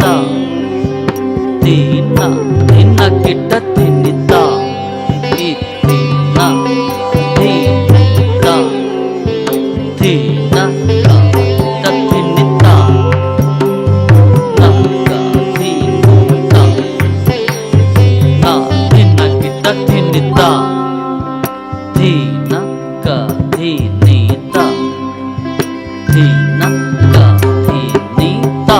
ता तीना तीना किट्टा तिनिता तीना तीना तीना का तिनिता नका तीना ना तीना किट्टा तिनिता तीना का तिनिता तीना का तिनिता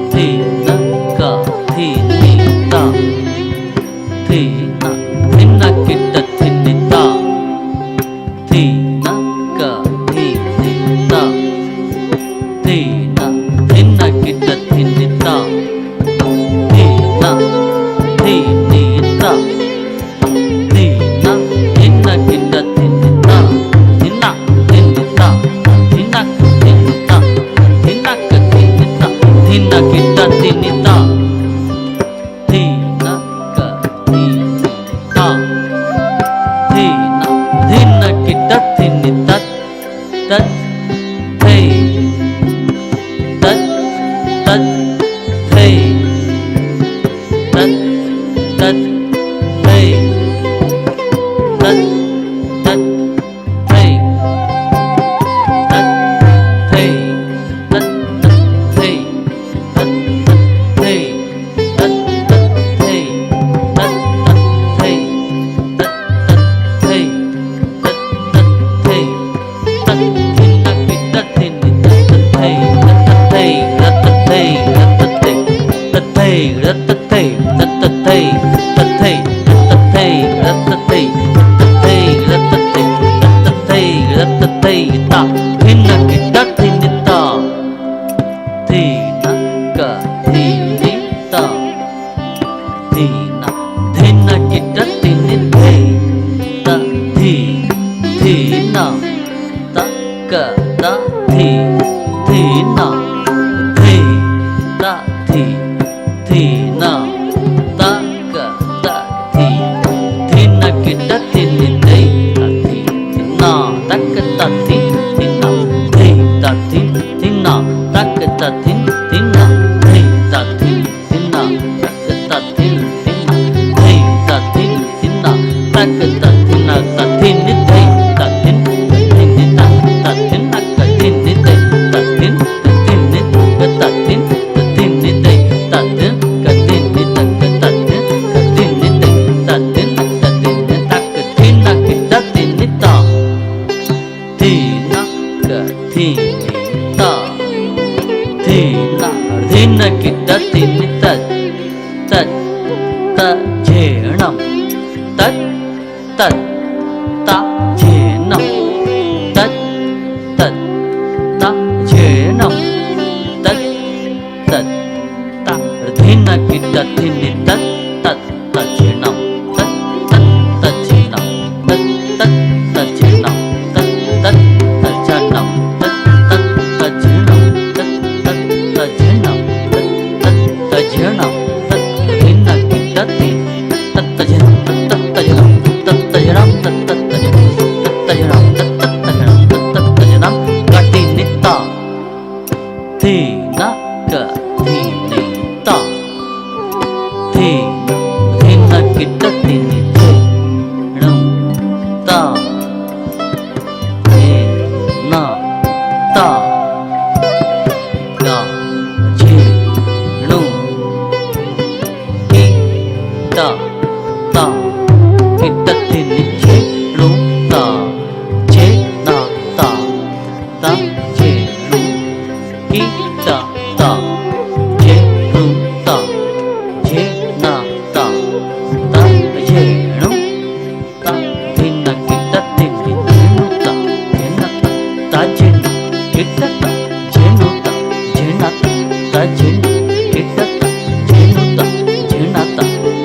तीना का तिनिता तीना तीना किट्टा तिनिता तीना का तिनिता तीना तीना किट्टा तिनिता तीना तिनिता तीना तीना किट्टा तिनिता तीना तिनिता तीना तिनिता तीना तिनिता तीना किट्टा तिनिता तीना का तिनिता तीना तीना किट्टा तिनिता तत् थे तत् तत् थे तत् तत् थे तत् तत् थे तत् थे तत् तत् थे तत् तत् थे तत् तत् थे तत् तत् थे तत् तत् थे तत् तत् थे तत् थिन्ना किट्टा तिनिता तत् थे तत् थे तत् थे तत् थे तत् थे तत् थे तत् थे तत् थे तत् थे तत् थे तत् थे तत् थे ता थिन्ना किट्टा तिनिता तीना का तिनिता तीना थिन्ना किट्टा तिनिते ता थी थीना ता का ता थी थीना थे ता थी थीना ता का ता थी थीना किट्टा तिनिते ता थी थीना ता का ता थी थीना थे ता थी थीना ता का ता थी थीना थे ता थी थीना ता का ता थी थीना थे ता थी थीना ता का ता थीना ता थी निते ता थी निता ता थी ना का थी निते ता थी निते ता थी निते ता थी का थी निते ता थी का थी निते ता थी ना का थी निता का थी ना किट्टा तिनिता तीना का तिनिता तीना तीना किट्टा तिनिता तत् तज्जेणं तत् तत् तज्जेणं तत् तत् तज्जेणं तत् तत् ता तीना किट्टा तिनिता तत् तज्जेणं तत् तत् तज्जेणं तत् तत् तज्जेणं तत् तत् तज्जेणं तत् तत् तज्जेणं तत् तत् तज्जेणं तत् तत् तज्जेणं तत् तीना किट्टा तत् तज्जेणं तत् तज्जेणं तत् तज्जेणं तत् तज्जेणं तत् तज्जेणं तत् तज्जेणं का तिनिता तीना का तिनिता तीना तीना किट्टा तिनिते णं ता ना ता का जे णु किट्टा ता किट्टा तिनिते णु ता जे ना ता ता जे णु किट्टा ता जे णु ता जे ना ता ता जे णु ता थिन्ना किट्टा तिनिते णु ता जेना ता जे णु किट्टा ता जे णु ता जेना ता जे णु किट्टा ता जे णु ता जेना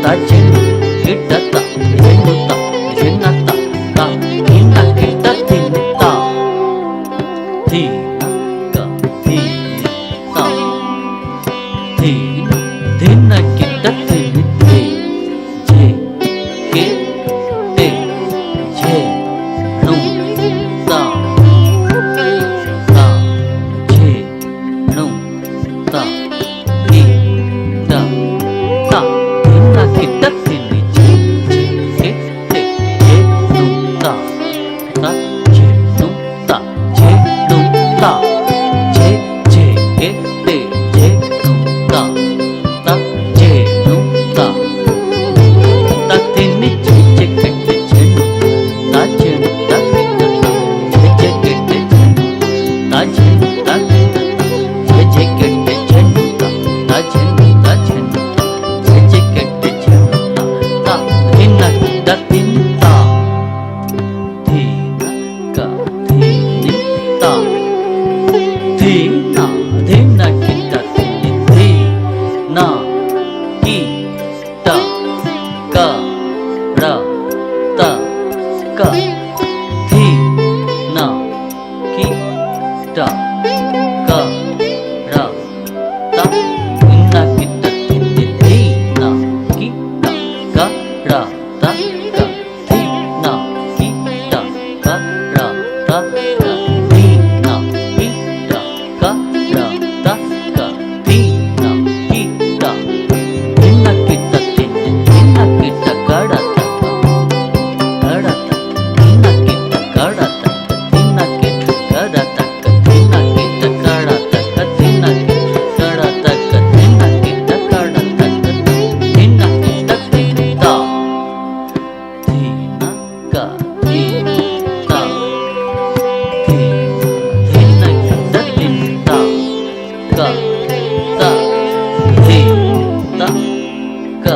ता जे णु किट्टा ता जे णु ता जेना ता थिन्ना किट्टा तिनिता तीना का तिनिता तीना थिन्ना किट्टा तिनिते जे के ते जे णु ता ता जे णु ता ಧಿನ್ನ ಕಿಟ್ಟ ತಿನ್ನಿ ಧೀನ ಕಿಟ್ಟ ಕಡ ತ ಕ ಧೀನ ಕಿಟ್ಟ ಕಡ ತ ಕ ಧೀನ ಕಿಟ್ಟ ಕಡ ತ ಕ ಧೀನ ಕಿಟ್ಟ ಧಿನ್ನ ಕಿಟ್ಟ ತಿನ್ನಿ ಧಿನ್ನ ಕಿಟ್ಟ ಕಡ ತ ಕಡ ತ ಧಿನ್ನ ಕಿಟ್ಟ ಕಡ ತ ಧಿನ್ನ ಕಿಟ್ಟ ಕಡ ತ ಕ ಧಿನ್ನ ಕಿಟ್ಟ ಕಡ ತ ಕ ಧಿನ್ನ ಕಿಟ್ಟ ಕಡ ತ ಕ ಧಿನ್ನ ಕಿಟ್ಟ ಕಡ ತ ಕ ಧಿನ್ನ ಕಿಟ್ಟ ತಿಂತ ಧೀನ ಕ ಧೀನ ತ ಧಿನ್ನ ಕಿಟ್ಟ ತಿಂತ ಕ ತ ಧೀನ ಕ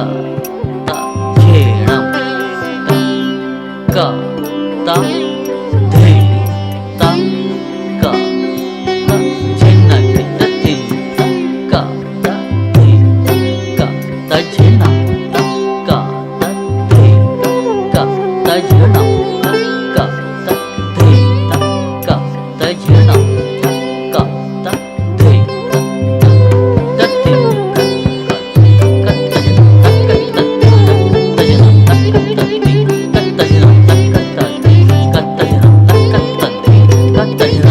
ತ ಝೇಣಂ ತ ಕ ತ ಧೀ ತ ಕ ತ ಝಿನ್ನ ಕಿಟ್ಟ ತಿಂತ ಕ ತ ಧೀ ಕ ತ ಝಿಣಂ ತ ಕ ತ ಧೀ ಕ ತ ಝಿಣಂ ತ ಕ ತ ಧೀ ಕ ತ ಝಿಣಂ ತ ಕ ತ ಧೀ ತ ತಿಂತ ಕ ತ ಝಿಣಂ ತ ಕ ತ ಝಿಣಂ ತ ಕ ತ ಧೀ ಕ ತ ಝಿಣಂ ತ ಕ ತ ಧೀ ಕ ತ ಝಿಣಂ ತ ಕ ತ ಧೀ ಕ ತ ಝಿಣಂ ತ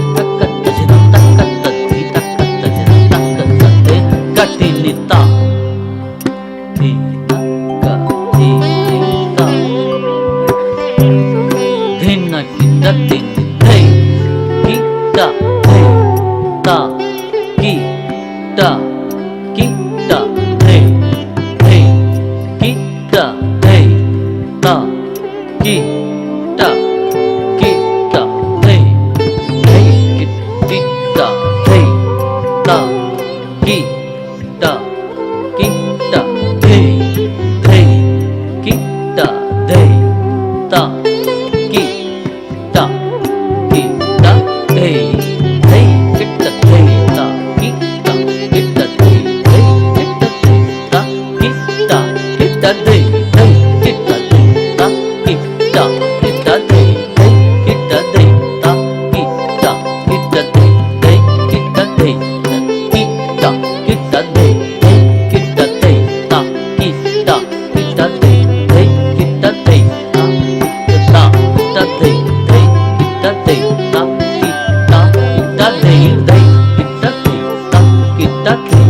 ಕ ತ ಝಿಣಂ ತ ಕ ತ ಧೀ ತ ಕ ತ ಝಿಣಂ ತ ಕ ತ ಧೀ ಕಟಿನಿತ ಧೀನ ಕ ಧೀ ತ ಧಿನ್ನ ಕಿಟ್ಟ ತಿನ್ನಿ ಧೈ ಕಿಟ್ಟ ಧೈ ತ ಕಿಟ್ಟ ಕಿಟ್ಟ ಧೈ ಧೈ ಕಿಟ್ಟ ಧೈ ತ ಕಿಟ್ಟ ಕಿಟ್ಟ ಧೈ ಧೈ ಕಿಟ್ಟ ಧೈ ತ ಕಿಟ್ಟ ಕಿಟ್ಟ ಧೈ ಧೈ ಕಿಟ್ಟ ಧೈ ತ ಕಿಟ್ಟ ಕಿಟ್ಟ ಧೈ ಧೈ ಕಿಟ್ಟ ಧೈ ತ ಕಿಟ್ಟ ಕಿಟ್ಟ ಧೈ ಧೈ ಕಿಟ್ಟ ಧೈ ತ ಕಿಟ್ಟ ಕಿಟ್ಟ ಧೈ ಧೈ ಕಿಟ್ಟ ಧೈ ತ ಕಿಟ್ಟ ಕಿಟ್ಟ ಧೈ ಧೈ ಕಿಟ್ಟ ಧೈ ತ ಕಿಟ್ಟ ಕಿಟ್ಟ ಧೈ ಧೈ ಕಿಟ್ಟ ಧೈ ಕಿಟ್ಟ ಕಿಟ್ಟ ಧೈ ಧೈ ಕಿಟ್ಟ ಧೈ ತ ಕಿಟ್ಟ ಕಿಟ್ಟ ಧೈ ಧೈ ಕಿಟ್ಟ ಧೈ ತ ಕಿಟ್ಟ ಕಿಟ್ಟ ಧೈ ಧೈ ಕಿಟ್ಟ ಧೈ ತ ಕಿಟ್ಟ ಕಿಟ್ಟ ಧೈ ಧೈ ಕಿಟ್ಟ ಧೈ ತ ಕಿಟ್ಟ ಧೈ